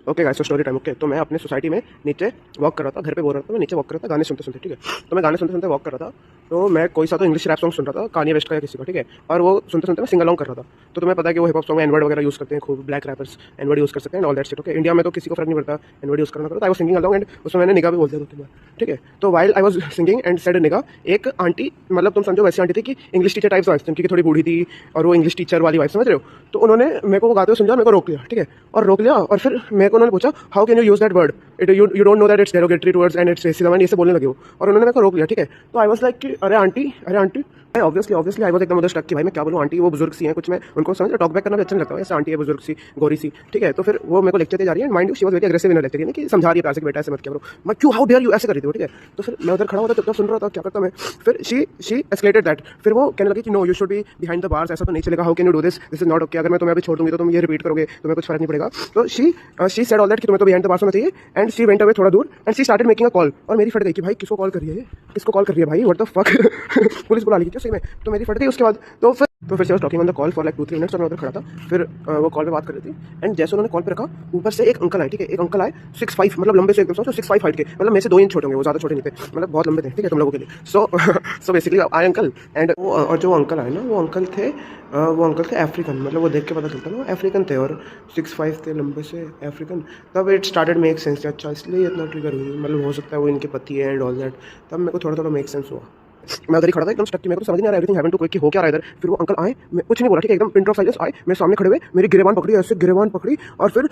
Okay guys, तो story time. Okay, तो मैं अपने सोसाइटी में नीचे वॉक कर रहा था, घर पे बोल रहा था, मैं नीचे वॉक कर रहा था गाने सुनते सुनते, ठीक है। तो मैं गाने सुनते सुनते वॉक कर रहा था। तो मैं कोई सा तो इंग्लिश रैप सॉन्ग सुन रहा था, कान्ये वेस्ट का या किसी का, ठीक है। और वो सुनते सुनते मैं सिंग अलोंग कर रहा था। तो तुम्हें पता है कि वो हिप हॉप सॉन्ग में एनवर्ड वगैरह यूज़ करते हैं, खूब ब्लैक रैपर्स एनवर्ड यूज़ कर सकते हैं, all that shit. Okay, India में तो किसी को फर्क नहीं पड़ता एनवर्ड यूज़ करना, करो। I was singing along and उसमें मैंने निगा भी बोल दिया 2-3 बार, ठीक है। तो while I was singing and said निगा, एक आंटी, मतलब तुम समझो वैसी आंटी थी कि इंग्लिश टीचर टाइप्स वाइफ थी उनकी, थोड़ी बूढ़ी थी और वो इंग्लिश टीचर वाली वाइफ, समझ रहे हो। तो उन्होंने मेरे को गाते हुए सुन लिया, मेरे को रोक लिया, ठीक है। और रोक लिया और फिर मेरे को उन्होंने पूछा, how can you use that word, it you don't know that it's derogatory towards and it's racism, and ये सब बोलने लगे वो। और उन्होंने मेरे को रोक लिया, ठीक है। तो आई वाज लाइक कि अरे आंटी, अरे आंटी। ऑब्वियसली आई वाज एकदम उधर स्टक कि भाई मैं क्या बोलूँ, आंटी वो बुजुर्ग सी हैं कुछ, मैं उनको समझ टॉक बैक करना भी अच्छा नहीं लगता है, ऐसे आंटी है बुजुर्ग सी, गोरी सी, ठीक है। तो फिर वो मेरे को लेक्चर दे जा रही है, mind you she was very aggressive in lecture, यानी कि समझा रही है प्यार से कि बेटा ऐसे मत किया करो। मैं क्यों, हाउ डेयर यू, ऐसे कर रही थी वो, ठीक है। तो फिर मैं उधर खड़ा हुआ था, चुपचाप सुन रहा था, क्या करता मैं। फिर शी एस्केलेटेड दैट, फिर वो कहने लगी कि no you should be behind the bars, ऐसा तो नहीं चलेगा, how can you do this is not okay, अगर मैं तुम्हें अभी छोड़ दूंगी तो तुम ये रिपीट करोगे, तुम्हें कुछ फर्क नहीं पड़ेगा। तो शी सेड ऑल दैट कि तुम्हें तो बिहाइंड द बार्स होना चाहिए, एंड शी वेंट अवे थोड़ा दूर and she started making a call. और मेरी फट गई कि भाई किसको कॉल कर रही है ये, किसको कॉल कर रही है भाई, व्हाट द फक। पुलिस बुला ली क्या सही में। तो मेरी फट गई उसके बाद। तो फिर she was talking on the call for like 2-3 minutes और मैं उधर खड़ा था। फिर वो कॉल पे बात कर रही थी एंड जैसे उन्होंने कॉल पे रखा, ऊपर से एक अंकल आए, ठीक है। एक अंकल आए 6'5", मतलब लंबे से एकदम, समझो 6'5" हाइट के, मतलब मेरे से 2 इंच छोटे होंगे, वो ज़्यादा छोटे नहीं थे, मतलब बहुत लंबे थे, ठीक है, तुम लोगों के लिए। सो बेसिकली आए अंकल एंड वो, और जो अंकल आए ना वो अंकल थे अफ्रीकन, मतलब वो देख के पता चलता ना वो अफ्रीकन थे और 6'5" थे, लंबे से अफ्रीकन। तब इट स्टार्टेड मेक सेंस, अच्छा इसलिए इतना ट्रिगर हुई, मतलब हो सकता है वो इनके पति है एंड ऑल दैट। तब मेरे को थोड़ा थोड़ा मेक सेंस हुआ। मैं उधर ही खड़ा था एकदम स्टक, कि मेरे को समझ नहीं आ रहा, एवरीथिंग हैपेंड टू क्विक, कि हो क्या रहा है इधर। फिर वो अंकल आए, मैं कुछ नहीं बोला, ठीक है, एकदम पिन ड्रॉप साइलेंस, आए मेरे सामने खड़े हुए, मेरी गिरेबान पकड़ी, ऐसे गिरेबान पकड़ी और फिर